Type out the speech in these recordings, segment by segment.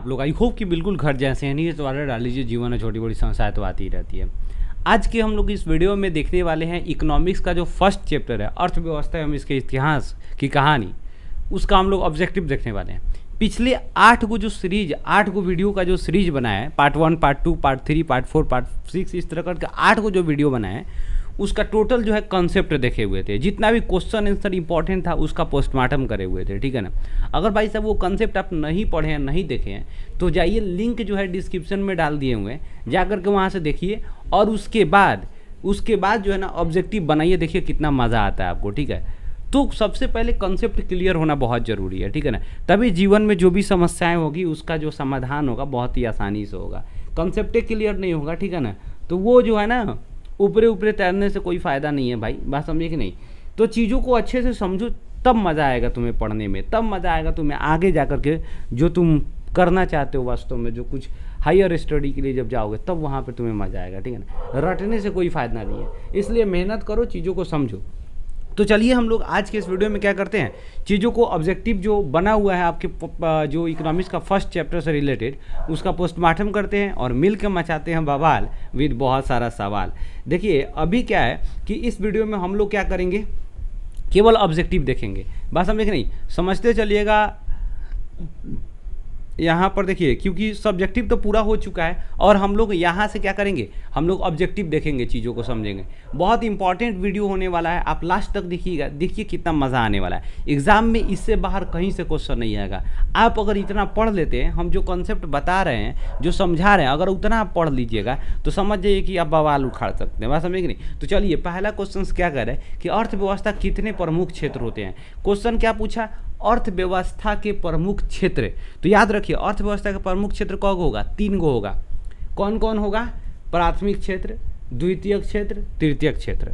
आप लोग? I hope कि बिल्कुल घर जैसे हैं। नहीं तो वाले डाल लीजिए, जीवन में छोटी बड़ी समस्याएं तो आती ही रहती है। आज के हम लोग इस वीडियो में देखने वाले हैं इकोनॉमिक्स का जो फर्स्ट चैप्टर है, अर्थव्यवस्था एवं इसके इतिहास की कहानी, उसका हम लोग ऑब्जेक्टिव देखने वाले हैं। पिछले 8 को जो सीरीज, 8 को वीडियो का जो सीरीज बनाया है, part 1, part 2, part 3, part 4, part 6, इस तरह करके 8 को जो वीडियो बनाया है, उसका टोटल जो है कंसेप्ट देखे हुए थे। जितना भी क्वेश्चन आंसर इंपॉर्टेंट था उसका पोस्टमार्टम करे हुए थे, ठीक है ना। अगर भाई साहब वो कंसेप्ट आप नहीं पढ़े हैं, नहीं देखे हैं, तो जाइए, लिंक जो है डिस्क्रिप्शन में डाल दिए हुए हैं, जा करके वहाँ से देखिए। और उसके बाद जो है ना ऑब्जेक्टिव बनाइए, देखिए कितना मज़ा आता है आपको, ठीक है। तो सबसे पहले कंसेप्ट क्लियर होना बहुत ज़रूरी है, ठीक है ना। तभी जीवन में जो भी समस्याएं होगी उसका जो समाधान होगा बहुत ही आसानी से होगा। कंसेप्ट क्लियर नहीं होगा, ठीक है ना, तो वो जो है ना ऊपरे ऊपरे तैरने से कोई फ़ायदा नहीं है भाई, बात समझे कि नहीं। तो चीज़ों को अच्छे से समझो, तब मज़ा आएगा तुम्हें पढ़ने में, तब मज़ा आएगा तुम्हें आगे जा कर के जो तुम करना चाहते हो वास्तव में, जो कुछ हायर स्टडी के लिए जब जाओगे तब वहाँ पे तुम्हें मज़ा आएगा, ठीक है ना। रटने से कोई फ़ायदा नहीं है, इसलिए मेहनत करो, चीज़ों को समझो। तो चलिए हम लोग आज के इस वीडियो में क्या करते हैं, चीज़ों को ऑब्जेक्टिव जो बना हुआ है आपके जो इकोनॉमिक्स का फर्स्ट चैप्टर से रिलेटेड, उसका पोस्टमार्टम करते हैं और मिल के मचाते हैं बवाल विद बहुत सारा सवाल। देखिए अभी क्या है कि इस वीडियो में हम लोग क्या करेंगे, केवल ऑब्जेक्टिव देखेंगे, बात समझे कि नहीं, समझते चलिएगा। यहाँ पर देखिए, क्योंकि सब्जेक्टिव तो पूरा हो चुका है और हम लोग यहाँ से क्या करेंगे, हम लोग ऑब्जेक्टिव देखेंगे, चीज़ों को समझेंगे। बहुत इंपॉर्टेंट वीडियो होने वाला है, आप लास्ट तक देखिएगा, देखिए कितना मज़ा आने वाला है। एग्जाम में इससे बाहर कहीं से क्वेश्चन नहीं आएगा। आप अगर इतना पढ़ लेते हैं, हम जो कॉन्सेप्ट बता रहे हैं, जो समझा रहे हैं, अगर उतना आप पढ़ लीजिएगा तो समझ जाइए कि आप बवाल उखाड़ सकते हैं, बात समझे कि नहीं। तो चलिए पहला क्वेश्चन क्या कह रहे हैं कि अर्थव्यवस्था कितने प्रमुख क्षेत्र होते हैं। क्वेश्चन क्या पूछा, अर्थव्यवस्था के प्रमुख क्षेत्र। तो याद रखिए अर्थव्यवस्था का प्रमुख क्षेत्र कौन होगा, 3 गो होगा। कौन कौन होगा, प्राथमिक क्षेत्र, द्वितीयक क्षेत्र, तृतीयक क्षेत्र।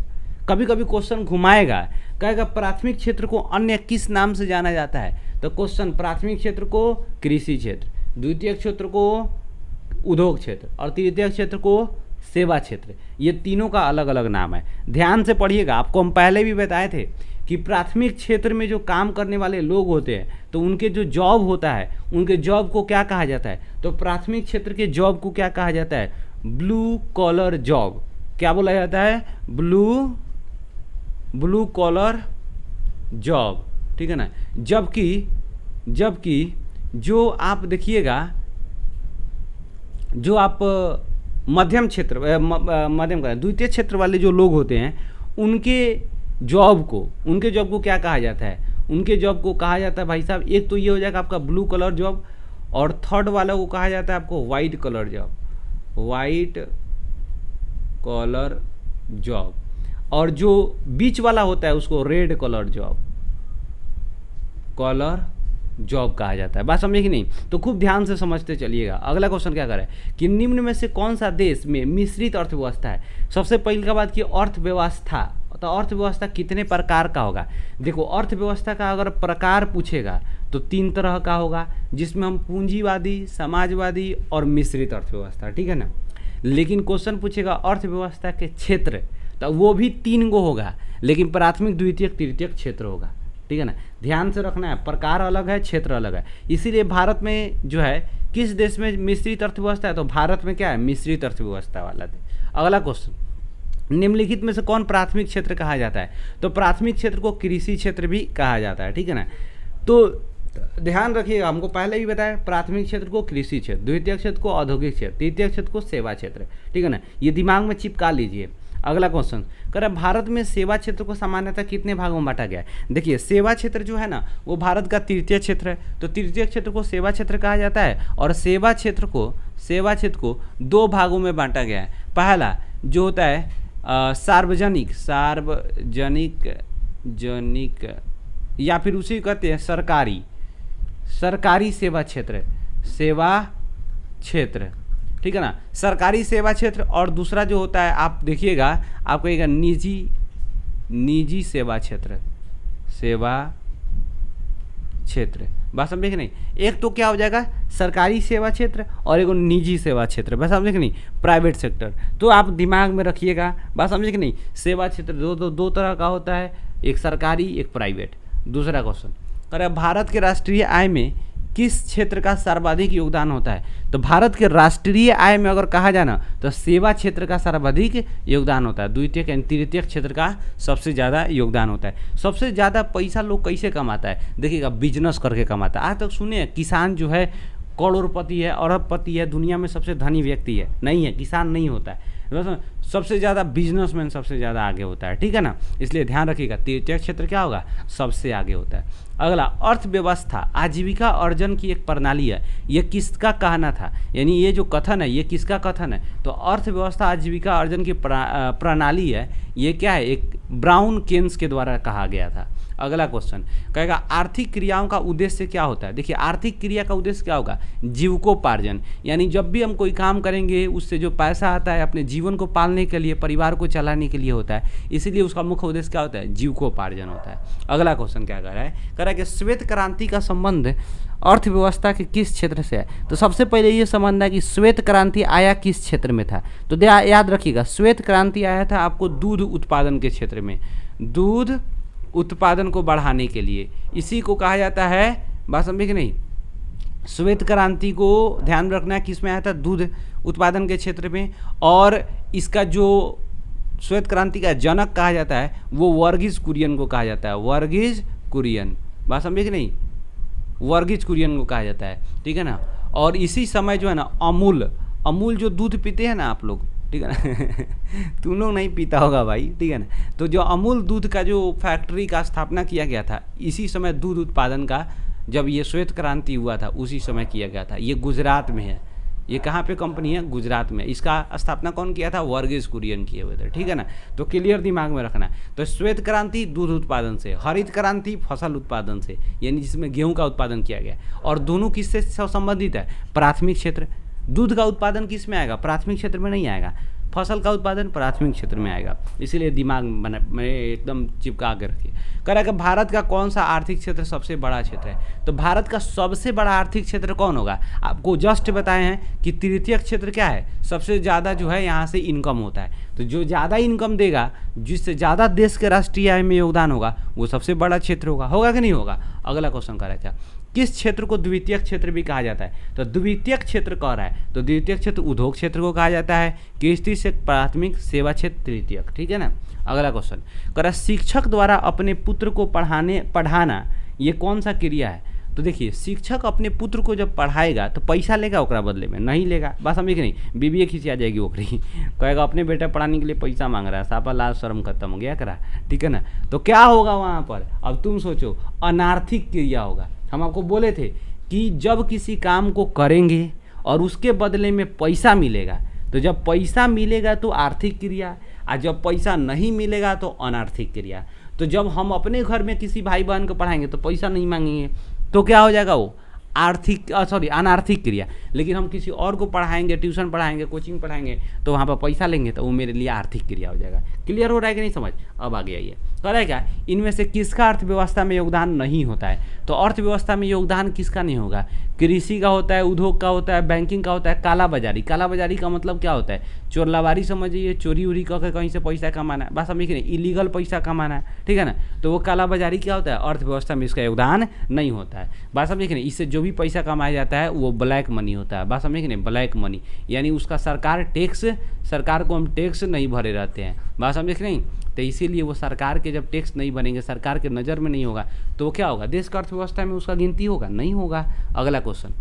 कभी कभी क्वेश्चन घुमाएगा, कहेगा प्राथमिक क्षेत्र को अन्य किस नाम से जाना जाता है, तो क्वेश्चन प्राथमिक क्षेत्र को कृषि क्षेत्र, द्वितीयक क्षेत्र को उद्योग क्षेत्र और तृतीयक क्षेत्र को सेवा क्षेत्र। ये तीनों का अलग अलग नाम है, ध्यान से पढ़िएगा। आपको हम पहले भी बताए थे कि प्राथमिक क्षेत्र में जो काम करने वाले लोग होते हैं, तो उनके जो जॉब होता है, उनके जॉब को क्या कहा जाता है, तो प्राथमिक क्षेत्र के जॉब को क्या कहा जाता है, ब्लू कॉलर जॉब। क्या बोला जाता है, ब्लू कॉलर जॉब, ठीक है ना। जबकि जो आप देखिएगा, जो आप मध्यम क्षेत्र द्वितीय क्षेत्र वाले जो लोग होते हैं, उनके जॉब को क्या कहा जाता है, उनके जॉब को कहा जाता है भाई साहब, एक तो ये हो जाएगा आपका ब्लू कलर जॉब, और थर्ड वाला को कहा जाता है आपको white colour job, white collar job, और जो बीच वाला होता है उसको रेड कलर जॉब कहा जाता है। बात समझे कि नहीं, तो खूब ध्यान से समझते चलिएगा। अगला क्वेश्चन क्या कर रहा है कि निम्न में से कौन सा देश में मिश्रित अर्थव्यवस्था है। सबसे पहले का बात की अर्थव्यवस्था, तो अर्थव्यवस्था कितने प्रकार का होगा। देखो अर्थव्यवस्था का अगर प्रकार पूछेगा तो 3 तरह का होगा, जिसमें हम पूंजीवादी, समाजवादी और मिश्रित अर्थव्यवस्था, ठीक है ना। लेकिन क्वेश्चन पूछेगा अर्थव्यवस्था के क्षेत्र, तो वो भी 3 गो होगा, लेकिन प्राथमिक, द्वितीयक, तृतीयक क्षेत्र होगा, ठीक है ना। ध्यान से रखना है, प्रकार अलग है, क्षेत्र अलग है। इसीलिए भारत में जो है, किस देश में मिश्रित अर्थव्यवस्था है, तो भारत में क्या है, मिश्रित अर्थव्यवस्था वाला थे। अगला क्वेश्चन, निम्नलिखित में से कौन प्राथमिक क्षेत्र कहा जाता है, तो प्राथमिक क्षेत्र को कृषि क्षेत्र भी कहा जाता है, ठीक है ना। तो ध्यान रखिएगा, हमको पहले भी बताया, प्राथमिक क्षेत्र को कृषि क्षेत्र, द्वितीय क्षेत्र को औद्योगिक क्षेत्र, तृतीय क्षेत्र को सेवा क्षेत्र, ठीक है ना। ये दिमाग में चिपका लीजिए। अगला क्वेश्चन कह रहा है भारत में सेवा क्षेत्र को सामान्यतः कितने भागों में बांटा गया है। देखिए सेवा क्षेत्र जो है ना, वो भारत का तृतीय क्षेत्र है, तो तृतीय क्षेत्र को सेवा क्षेत्र कहा जाता है, और सेवा क्षेत्र को 2 भागों में बांटा गया है। पहला जो होता है सार्वजनिक या फिर उसे कहते हैं सरकारी सेवा क्षेत्र, ठीक है ना, सरकारी सेवा क्षेत्र। और दूसरा जो होता है आप देखिएगा, आप कहिएगा निजी सेवा क्षेत्र, बात समझे कि नहीं। एक तो क्या हो जाएगा सरकारी सेवा क्षेत्र और एक निजी सेवा क्षेत्र, बात समझे कि नहीं, प्राइवेट सेक्टर। तो आप दिमाग में रखिएगा, बात समझे कि नहीं। सेवा क्षेत्र दो तरह का होता है, एक सरकारी एक प्राइवेट। दूसरा क्वेश्चन, अरे भारत के राष्ट्रीय आय में किस क्षेत्र का सर्वाधिक योगदान होता है? तो भारत के राष्ट्रीय आय में अगर कहा जाए ना तो सेवा क्षेत्र का सर्वाधिक योगदान होता है। द्वितीयक यानी तृतीयक क्षेत्र का सबसे ज़्यादा योगदान होता है। सबसे ज़्यादा पैसा लोग कैसे कमाता है? देखिएगा, बिजनेस करके कमाता है। आज तक सुने किसान जो है करोड़पति है, अरबपति है, दुनिया में सबसे धनी व्यक्ति है? नहीं है, किसान नहीं होता है। सबसे ज़्यादा बिजनेसमैन सबसे ज़्यादा आगे होता है, ठीक है ना। इसलिए ध्यान रखिएगा, तृतीय क्षेत्र क्या होगा? सबसे आगे होता है। अगला, अर्थव्यवस्था आजीविका अर्जन की एक प्रणाली है। ये किसका कहना था? यानी ये जो कथन है ये किसका कथन है? तो अर्थव्यवस्था आजीविका अर्जन की प्रणाली है। ये क्या है? एक ब्राउन केन्स के द्वारा कहा गया था। अगला क्वेश्चन कहेगा, आर्थिक क्रियाओं का उद्देश्य क्या होता है? देखिए, आर्थिक क्रिया का उद्देश्य क्या होगा? जीविकोपार्जन। यानी जब भी हम कोई काम करेंगे उससे जो पैसा आता है अपने जीवन को पालने के लिए, परिवार को चलाने के लिए होता है, इसीलिए उसका मुख्य उद्देश्य क्या होता है? जीविकोपार्जन होता है। अगला क्वेश्चन क्या कह रहा है? कह रहा है कि श्वेत क्रांति का संबंध अर्थव्यवस्था के किस क्षेत्र से है? तो सबसे पहले ये संबंध है कि श्वेत क्रांति आया किस क्षेत्र में था? तो याद रखिएगा, श्वेत क्रांति आया था आपको दूध उत्पादन के क्षेत्र में, दूध उत्पादन को बढ़ाने के लिए। इसी को कहा जाता है, बात समझे कि नहीं? श्वेत क्रांति को ध्यान रखना है, किस में आया था? दूध उत्पादन के क्षेत्र में। और इसका जो श्वेत क्रांति का जनक कहा जाता है वो वर्गीज कुरियन को कहा जाता है। वर्गीज कुरियन, बात समझे कि नहीं? वर्गीज कुरियन को कहा जाता है, ठीक है ना। और इसी समय जो है ना अमूल जो दूध पीते हैं ना आप लोग, ठीक है ना तुम लोग नहीं पीता होगा भाई, ठीक है ना। तो जो अमूल दूध का जो फैक्ट्री का स्थापना किया गया था, इसी समय दूध उत्पादन का, जब ये श्वेत क्रांति हुआ था उसी समय किया गया था। ये गुजरात में है। ये कहाँ पे कंपनी है? गुजरात में। इसका स्थापना कौन किया था? वर्गीज कुरियन किए हुए थे, ठीक है ना। तो क्लियर दिमाग में रखना। तो श्वेत क्रांति दूध उत्पादन से, हरित क्रांति फसल उत्पादन से, यानी जिसमें गेहूं का उत्पादन किया गया। और दोनों किससे संबंधित है? प्राथमिक क्षेत्र। दूध का उत्पादन किस में आएगा? प्राथमिक क्षेत्र में नहीं आएगा। फसल का उत्पादन प्राथमिक क्षेत्र में आएगा। इसीलिए दिमाग में एकदम चिपका के रखिए। कह रहा है कि भारत का कौन सा आर्थिक क्षेत्र सबसे बड़ा क्षेत्र है? तो भारत का सबसे बड़ा आर्थिक क्षेत्र कौन होगा? आपको जस्ट बताए हैं कि तृतीय क्षेत्र क्या है? सबसे ज़्यादा जो है यहाँ से इनकम होता है। तो जो ज़्यादा इनकम देगा, जिससे ज़्यादा देश के राष्ट्रीय आय में योगदान होगा, वो सबसे बड़ा क्षेत्र होगा कि नहीं होगा? अगला क्वेश्चन कह रहा है, किस क्षेत्र को द्वितीय क्षेत्र भी कहा जाता है? तो द्वितीय क्षेत्र कह रहा है, तो द्वितीय क्षेत्र उद्योग क्षेत्र को कहा जाता है, कृषि से प्राथमिक, सेवा क्षेत्र तृतीय, ठीक है ना। अगला क्वेश्चन कह रहा है, शिक्षक द्वारा अपने पुत्र को पढ़ाना ये कौन सा क्रिया है? तो देखिए, शिक्षक अपने पुत्र को जब पढ़ाएगा तो पैसा लेगा ओकरा बदले में? नहीं लेगा। बात समझे कि नहीं? बीबीए खींची आ जाएगी ओकरी कहेगा अपने बेटा पढ़ाने के लिए पैसा मांग रहा है, सापा लाल शर्म खत्म हो गया करा, ठीक है ना। तो क्या होगा वहाँ पर? अब तुम सोचो, अनार्थिक क्रिया होगा। हम आपको बोले थे कि जब किसी काम को करेंगे और उसके बदले में पैसा मिलेगा, तो जब पैसा मिलेगा तो आर्थिक क्रिया, और जब पैसा नहीं मिलेगा तो अनार्थिक क्रिया। तो जब हम अपने घर में किसी भाई बहन को पढ़ाएंगे तो पैसा नहीं मांगेंगे, तो क्या हो जाएगा? वो अनार्थिक क्रिया। लेकिन हम किसी और को पढ़ाएंगे, ट्यूशन पढ़ाएंगे, कोचिंग पढ़ाएंगे, तो वहाँ पर पैसा लेंगे, तो वो मेरे लिए आर्थिक क्रिया हो जाएगा। क्लियर हो रहा है कि नहीं समझ? अब आगे आइए, कह रहा है क्या, इनमें से किसका अर्थव्यवस्था में योगदान नहीं होता है? तो अर्थव्यवस्था में योगदान किसका नहीं होगा? कृषि का होता है, उद्योग का होता है, बैंकिंग का होता है, कालाबाजारी। कालाबाजारी का मतलब क्या होता है? चोरलावारी समझिए, चोरी उरी करके कहीं से पैसा कमाना है, बात समझिए नहीं, इलीगल पैसा कमाना है, ठीक है ना। तो वो कालाबाजारी क्या होता है? अर्थव्यवस्था में इसका योगदान नहीं होता है, बात समझिए नहीं। इससे जो भी पैसा कमाया जाता है वो ब्लैक मनी होता है, बात समझिए नहीं, ब्लैक मनी, यानी उसका सरकार को हम टैक्स नहीं भरे रहते हैं, बात समझे कि नहीं। तो इसीलिए वो सरकार के जब टैक्स नहीं बनेंगे, सरकार के नज़र में नहीं होगा, तो क्या होगा? देश का अर्थव्यवस्था में उसका गिनती होगा? नहीं होगा। अगला क्वेश्चन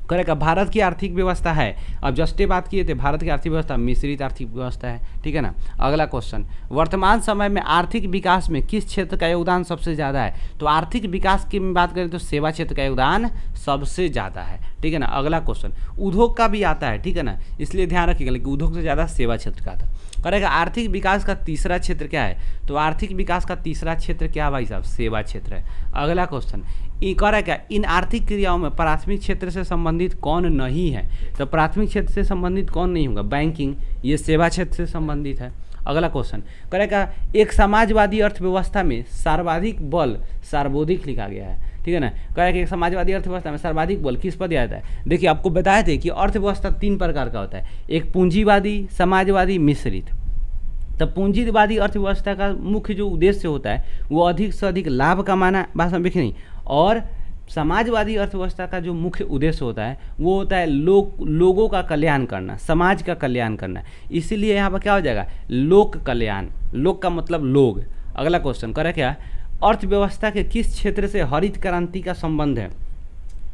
करेगा, भारत की आर्थिक व्यवस्था है, अब जस्टे बात किए थे, भारत की आर्थिक व्यवस्था मिश्रित आर्थिक व्यवस्था है, ठीक है ना। अगला क्वेश्चन, वर्तमान समय में आर्थिक विकास में किस क्षेत्र का योगदान सबसे ज़्यादा है? तो आर्थिक विकास की बात करें तो सेवा क्षेत्र का योगदान सबसे ज़्यादा है, ठीक है ना। अगला क्वेश्चन, उद्योग का भी आता है, ठीक है ना, इसलिए ध्यान रखिएगा, लेकिन उद्योग से ज़्यादा सेवा क्षेत्र का आता। करेगा, आर्थिक विकास का तीसरा क्षेत्र क्या है? तो आर्थिक विकास का तीसरा क्षेत्र क्या भाई साहब? सेवा क्षेत्र है। अगला क्वेश्चन, कह रहा है क्या, इन आर्थिक क्रियाओं में प्राथमिक क्षेत्र से संबंधित कौन नहीं है? तो प्राथमिक क्षेत्र से संबंधित कौन नहीं होगा? बैंकिंग, ये सेवा क्षेत्र से संबंधित है। अगला क्वेश्चन करेगा, एक समाजवादी अर्थव्यवस्था में सर्वाधिक बल सर्वोधिक लिखा गया है, ठीक है ना। कहेगा कि एक समाजवादी अर्थव्यवस्था में सर्वाधिक बल किस पर दिया जाता है? देखिए, आपको बताए थे कि अर्थव्यवस्था 3 प्रकार का होता है, एक पूंजीवादी, समाजवादी, मिश्रित। तब पूंजीवादी अर्थव्यवस्था का मुख्य जो उद्देश्य होता है वो अधिक से अधिक लाभ कमाना, बात समझे नहीं, और समाजवादी अर्थव्यवस्था का जो मुख्य उद्देश्य होता है वो होता है लोगों का कल्याण करना, समाज का कल्याण करना। इसीलिए यहाँ पर क्या हो जाएगा, लोक कल्याण। लोक का मतलब लोग। अगला क्वेश्चन करे क्या, अर्थव्यवस्था के किस क्षेत्र से हरित क्रांति का संबंध है?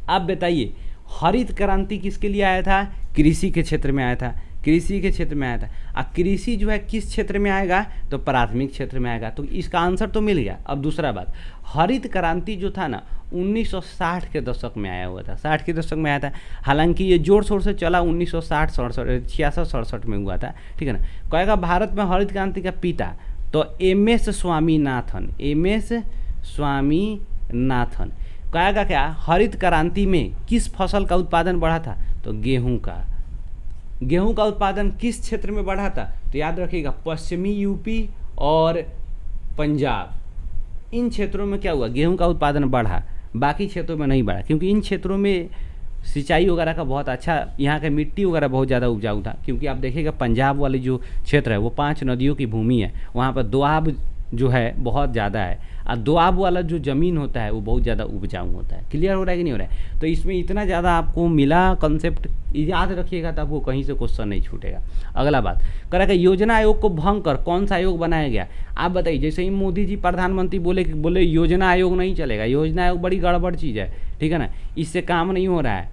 आप बताइए, हरित क्रांति किसके लिए आया था? कृषि के क्षेत्र में आया था, कृषि के क्षेत्र में आया था। अब कृषि जो है किस क्षेत्र में आएगा? तो प्राथमिक क्षेत्र में आएगा। तो इसका आंसर तो मिल गया। अब दूसरा बात, हरित क्रांति जो था ना 1960 के दशक में आया हुआ था, 60 के दशक में आया था। हालांकि ये जोर शोर से चला 1960 66 में हुआ था, ठीक है ना। कहेगा भारत में हरित क्रांति का पिता, तो MS स्वामीनाथन, MS स्वामीनाथन। कहेगा क्या, हरित क्रांति में किस फसल का उत्पादन बढ़ा था? तो गेहूं का। गेहूं का उत्पादन किस क्षेत्र में बढ़ा था? तो याद रखिएगा पश्चिमी यूपी और पंजाब, इन क्षेत्रों में क्या हुआ, गेहूं का उत्पादन बढ़ा, बाकी क्षेत्रों में नहीं बढ़ा, क्योंकि इन क्षेत्रों में सिंचाई वगैरह का बहुत अच्छा, यहाँ का मिट्टी वगैरह बहुत ज़्यादा उपजाऊ था। क्योंकि आप देखिएगा पंजाब वाली जो क्षेत्र है वो 5 नदियों की भूमि है, वहाँ पर दोआब जो है बहुत ज़्यादा है, और दोआब वाला जो ज़मीन होता है वो बहुत ज़्यादा उपजाऊ होता है। क्लियर हो रहा है कि नहीं हो रहा है? तो इसमें इतना ज़्यादा आपको मिला कंसेप्ट, याद रखिएगा तो आपको कहीं से क्वेश्चन नहीं छूटेगा। अगला बात करेगा, योजना आयोग को भंग कर कौन सा आयोग बनाया गया? आप बताइए। जैसे ही मोदी जी प्रधानमंत्री बोले योजना आयोग नहीं चलेगा, योजना आयोग बड़ी गड़बड़ चीज़ है, ठीक है ना, इससे काम नहीं हो रहा है,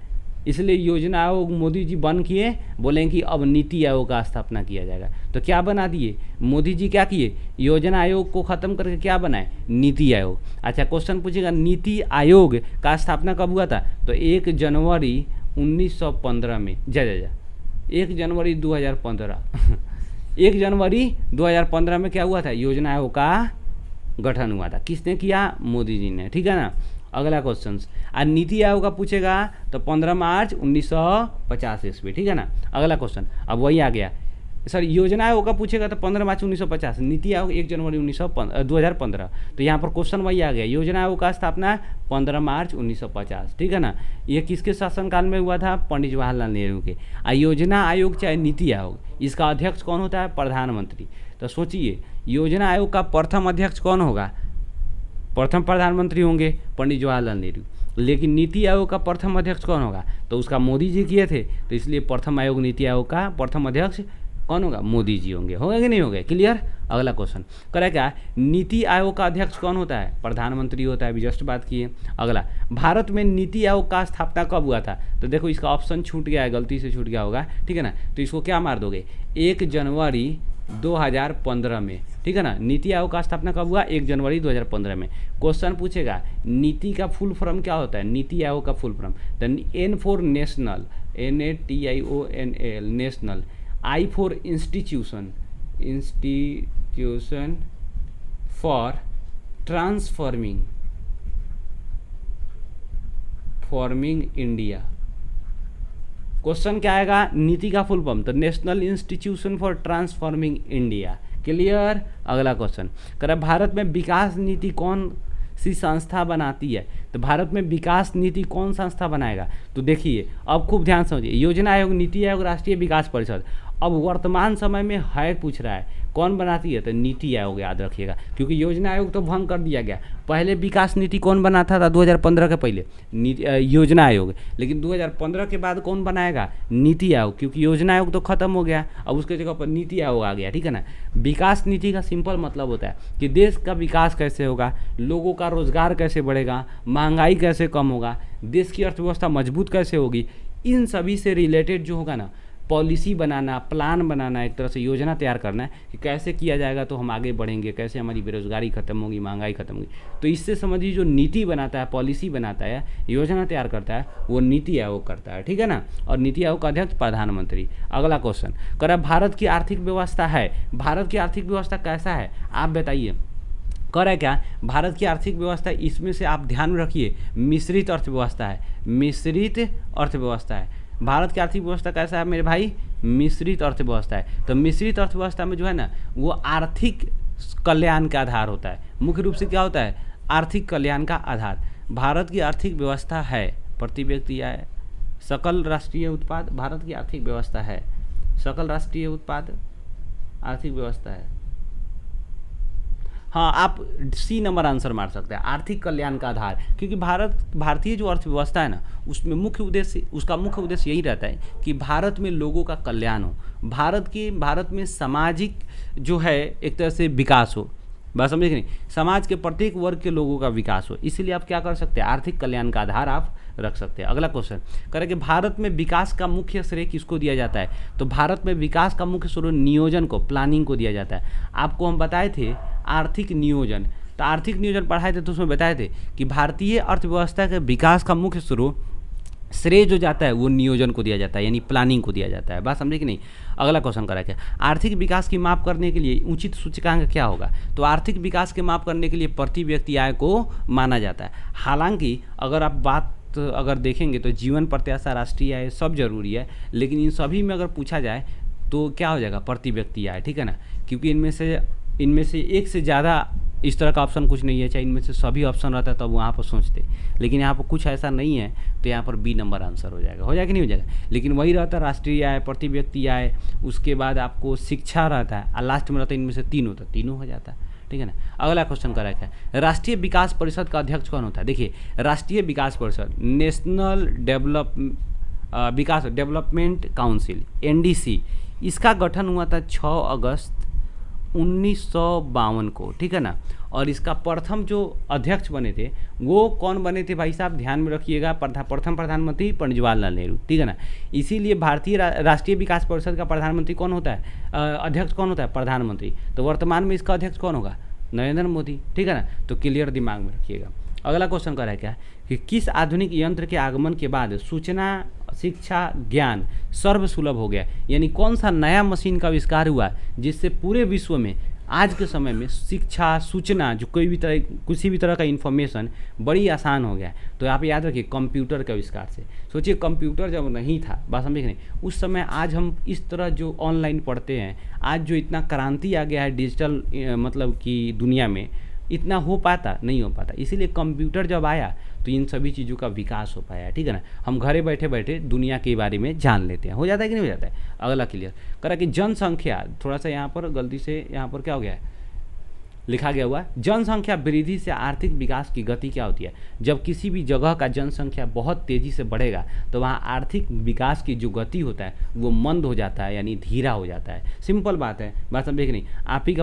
इसलिए योजना आयोग मोदी जी बंद किए, बोले कि अब नीति आयोग का स्थापना किया जाएगा। तो क्या बना दिए मोदी जी, क्या किए, योजना आयोग को ख़त्म करके क्या बनाए, नीति आयोग। अच्छा क्वेश्चन पूछेगा, नीति आयोग का स्थापना कब हुआ था? तो 1 जनवरी 1915 में। 1 जनवरी 2015 1 जनवरी 2015 में क्या हुआ था, योजना आयोग का गठन हुआ था। किसने किया? मोदी जी ने, ठीक है ना। अगला क्वेश्चन, आज नीति आयोग का पूछेगा तो 15 मार्च 1950 ईस्वी, ठीक है ना। अगला क्वेश्चन, अब वही आ गया, सर योजना आयोग का पूछेगा तो 15 मार्च 1950, नीति आयोग 1 जनवरी 2015। तो यहाँ पर क्वेश्चन वही आ गया, योजना आयोग का स्थापना 15 मार्च 1950, ठीक है ना। ये किसके शासनकाल में हुआ था? पंडित जवाहरलाल नेहरू के। योजना आयोग चाहे नीति आयोग, इसका अध्यक्ष कौन होता है? प्रधानमंत्री। तो सोचिए, योजना आयोग का प्रथम अध्यक्ष कौन होगा? प्रथम प्रधानमंत्री होंगे पंडित जवाहरलाल नेहरू। लेकिन नीति आयोग का प्रथम अध्यक्ष कौन होगा? तो उसका मोदी जी किए थे, तो इसलिए प्रथम आयोग नीति आयोग का प्रथम अध्यक्ष कौन होगा? मोदी जी होंगे। होगा कि नहीं होगा? क्लियर। अगला क्वेश्चन करें क्या, नीति आयोग का अध्यक्ष कौन होता है? प्रधानमंत्री होता है, अभी जस्ट बात किए। अगला, भारत में नीति आयोग का स्थापना कब हुआ था? तो देखो इसका ऑप्शन छूट गया है, गलती से छूट गया होगा, ठीक है ना। तो इसको क्या मार दोगे, 1 जनवरी 2015 में, ठीक है ना। नीति आयोग का स्थापना कब हुआ? 1 जनवरी 2015 में। क्वेश्चन पूछेगा, नीति का फुल फॉर्म क्या होता है? नीति आयोग का full form, N for national, NATIONAL national, I for institution, institution for forming India. Question क्या आएगा? नीति का फुल फॉर्म, तो national institution for transforming India. Clear. अगला क्वेश्चन कर, भारत में विकास नीति कौन सी संस्था बनाती है? तो भारत में विकास नीति कौन संस्था बनाएगा? तो देखिए अब खूब ध्यान समझिए, योजना आयोग, नीति आयोग, राष्ट्रीय विकास परिषद। अब वर्तमान समय में है पूछ रहा है कौन बनाती है? तो नीति आयोग, याद रखिएगा, क्योंकि योजना आयोग तो भंग कर दिया गया। पहले विकास नीति कौन बनाता था? 2015 के पहले योजना आयोग, लेकिन 2015 के बाद कौन बनाएगा? नीति आयोग, क्योंकि योजना आयोग तो खत्म हो गया, अब उसके जगह पर नीति आयोग आ गया, ठीक है ना। विकास नीति का सिंपल मतलब होता है कि देश का विकास कैसे होगा, लोगों का रोजगार कैसे बढ़ेगा, महंगाई कैसे कम होगा, देश की अर्थव्यवस्था मजबूत कैसे होगी, इन सभी से रिलेटेड जो होगा ना, पॉलिसी बनाना, प्लान बनाना, एक तरह से योजना तैयार करना है कि कैसे किया जाएगा तो हम आगे बढ़ेंगे, कैसे हमारी बेरोजगारी खत्म होगी, महंगाई खत्म होगी। तो इससे समझिए जो नीति बनाता है, पॉलिसी बनाता है, योजना तैयार करता है, वो नीति आयोग करता है, ठीक है ना। और नीति आयोग का अध्यक्ष प्रधानमंत्री। अगला क्वेश्चन करा, भारत की आर्थिक व्यवस्था है, भारत की आर्थिक व्यवस्था कैसा है आप बताइए। करे क्या, भारत की आर्थिक व्यवस्था, इसमें से आप ध्यान रखिए, मिश्रित अर्थव्यवस्था है, मिश्रित अर्थव्यवस्था है। भारत की आर्थिक व्यवस्था कैसा है मेरे भाई? मिश्रित अर्थव्यवस्था है। तो मिश्रित अर्थव्यवस्था में जो है ना, वो आर्थिक कल्याण का आधार होता है। मुख्य रूप से क्या होता है? आर्थिक कल्याण का आधार। भारत की आर्थिक व्यवस्था है, प्रति व्यक्ति है सकल राष्ट्रीय उत्पाद, भारत की आर्थिक व्यवस्था है, सकल राष्ट्रीय उत्पाद आर्थिक व्यवस्था है। हाँ, आप सी नंबर आंसर मार सकते हैं, आर्थिक कल्याण का आधार। क्योंकि भारतीय जो अर्थव्यवस्था है ना, उसमें उसका मुख्य उद्देश्य यही रहता है कि भारत में लोगों का कल्याण हो, भारत में सामाजिक जो है एक तरह से विकास हो। बात समझे कि नहीं, समाज के प्रत्येक वर्ग के लोगों का विकास हो, इसीलिए आप क्या कर सकते हैं, आर्थिक कल्याण का आधार आप रख सकते हैं। अगला क्वेश्चन कह रहे कि भारत में विकास का मुख्य श्रेय किसको दिया जाता है? तो भारत में विकास का मुख्य श्रेय नियोजन को, प्लानिंग को दिया जाता है। आपको हम बताए थे आर्थिक नियोजन, तो आर्थिक नियोजन पढ़ाए थे तो उसमें बताए थे कि भारतीय अर्थव्यवस्था के विकास का मुख्य श्रेय जो जाता है वो नियोजन को दिया जाता है, यानी प्लानिंग को दिया जाता है। बात समझे कि नहीं। अगला क्वेश्चन करा क्या, आर्थिक विकास की माप करने के लिए उचित सूचकांक क्या होगा? तो आर्थिक विकास के माप करने के लिए प्रति व्यक्ति आय को माना जाता है। हालांकि अगर आप बात अगर देखेंगे तो जीवन प्रत्याशा, राष्ट्रीय आय सब जरूरी है, लेकिन इन सभी में अगर पूछा जाए तो क्या हो जाएगा, प्रति व्यक्ति आय, ठीक है ना। क्योंकि इनमें से एक से ज़्यादा इस तरह का ऑप्शन कुछ नहीं है, चाहे इनमें से सभी ऑप्शन रहता है तब वहाँ पर सोचते, लेकिन यहाँ पर कुछ ऐसा नहीं है, तो यहाँ पर बी नंबर आंसर हो जाएगा कि नहीं हो जाएगा। लेकिन वही रहता है राष्ट्रीय आय, प्रति व्यक्ति आय, उसके बाद आपको शिक्षा रहता है, और लास्ट में रहता है इनमें से तीन होता है, तीनों हो जाता है, ठीक है ना। अगला क्वेश्चन करा क्या, राष्ट्रीय विकास परिषद का अध्यक्ष कौन होता है? देखिए, राष्ट्रीय विकास परिषद, नेशनल डेवलपमेंट काउंसिल, NDC, इसका गठन हुआ था 6 अगस्त 1952 को, ठीक है ना। और इसका प्रथम जो अध्यक्ष बने थे वो कौन बने थे भाई साहब, ध्यान में रखिएगा, प्रथम प्रधानमंत्री पंडित जवाहरलाल नेहरू, ठीक है ना। इसीलिए भारतीय राष्ट्रीय विकास परिषद का प्रधानमंत्री कौन होता है, अध्यक्ष कौन होता है, प्रधानमंत्री। तो वर्तमान में इसका अध्यक्ष कौन होगा, नरेंद्र मोदी, ठीक है ना। तो क्लियर दिमाग में रखिएगा। अगला क्वेश्चन का है क्या कि किस आधुनिक यंत्र के आगमन के बाद सूचना, शिक्षा, ज्ञान सर्वसुलभ हो गया? यानी कौन सा नया मशीन का आविष्कार हुआ जिससे पूरे विश्व में आज के समय में शिक्षा, सूचना, जो किसी भी तरह का इन्फॉर्मेशन बड़ी आसान हो गया? तो आप याद रखिए, कंप्यूटर के आविष्कार से। सोचिए, कंप्यूटर जब नहीं था, बात समझे नहीं, उस समय आज हम इस तरह जो ऑनलाइन पढ़ते हैं, आज जो इतना क्रांति आ गया है डिजिटल मतलब कि दुनिया में, इतना हो पाता नहीं हो पाता। इसीलिए कंप्यूटर जब आया तो इन सभी चीज़ों का विकास हो पाया, ठीक है ना। हम घरे बैठे बैठे दुनिया के बारे में जान लेते हैं। हो जाता है कि नहीं हो जाता है। अगला क्लियर करा कि जनसंख्या, थोड़ा सा यहाँ पर गलती से यहाँ पर क्या हो गया है, लिखा गया हुआ, जनसंख्या वृद्धि से आर्थिक विकास की गति क्या होती है? जब किसी भी जगह का जनसंख्या बहुत तेज़ी से बढ़ेगा तो वहाँ आर्थिक विकास की जो गति होता है वो मंद हो जाता है, यानी धीरा हो जाता है। सिंपल बात है, बात समझे कि नहीं। आप ही के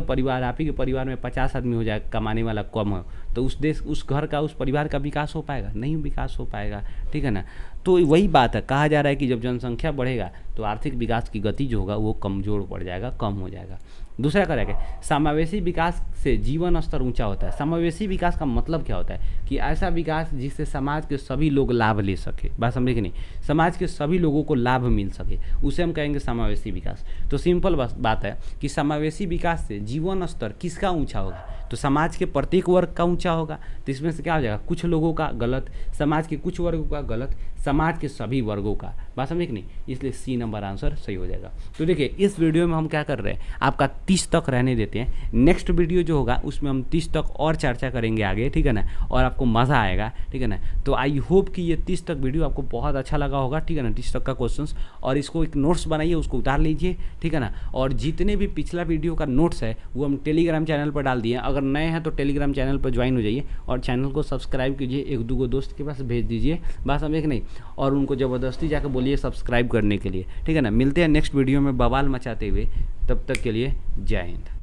परिवार में 50 आदमी हो जाए, कमाने वाला कम हो, तो उस घर का, उस परिवार का विकास हो पाएगा? नहीं विकास हो पाएगा, ठीक है ना। तो वही बात है, कहा जा रहा है कि जब जनसंख्या बढ़ेगा तो आर्थिक विकास की गति जो होगा वो कमजोर पड़ जाएगा, कम हो जाएगा। दूसरा करेंगे, समावेशी विकास से जीवन स्तर ऊंचा होता है। समावेशी विकास का मतलब क्या होता है कि ऐसा विकास जिससे समाज के सभी लोग लाभ ले सके। बात समझे कि नहीं, समाज के सभी लोगों को लाभ मिल सके, उसे हम कहेंगे समावेशी विकास। तो सिंपल बात है कि समावेशी विकास से जीवन स्तर किसका ऊंचा होगा? तो समाज के प्रत्येक वर्ग का ऊंचा होगा। तो इसमें से क्या हो जाएगा, कुछ लोगों का गलत, समाज के कुछ वर्गों का गलत, समाज के सभी वर्गों का। बात समझे कि नहीं, इसलिए सी नंबर आंसर सही हो जाएगा। तो देखिए, इस वीडियो में हम क्या कर रहे हैं, आपका 30 तक रहने देते हैं। नेक्स्ट वीडियो जो होगा उसमें हम 30 तक और चर्चा करेंगे आगे, ठीक है ना, और आपको मज़ा आएगा, ठीक है ना। तो आई होप कि ये 30 तक वीडियो आपको बहुत अच्छा लगा होगा, ठीक है ना। 30 तक का क्वेश्चंस, और इसको एक नोट्स बनाइए, उसको उतार लीजिए, ठीक है ना। और जितने भी पिछला वीडियो का नोट्स है वो हम टेलीग्राम चैनल पर डाल दिए। अगर नए हैं तो टेलीग्राम चैनल पर ज्वाइन हो जाइए और चैनल को सब्सक्राइब कीजिए, 1-2 दोस्त के पास भेज दीजिए, बात समझे कि नहीं, और उनको ज़बरदस्ती जाकर बोलिए सब्सक्राइब करने के लिए, ठीक है ना। मिलते हैं नेक्स्ट वीडियो में बवाल मचाते हुए, तब तक के लिए जय हिंद।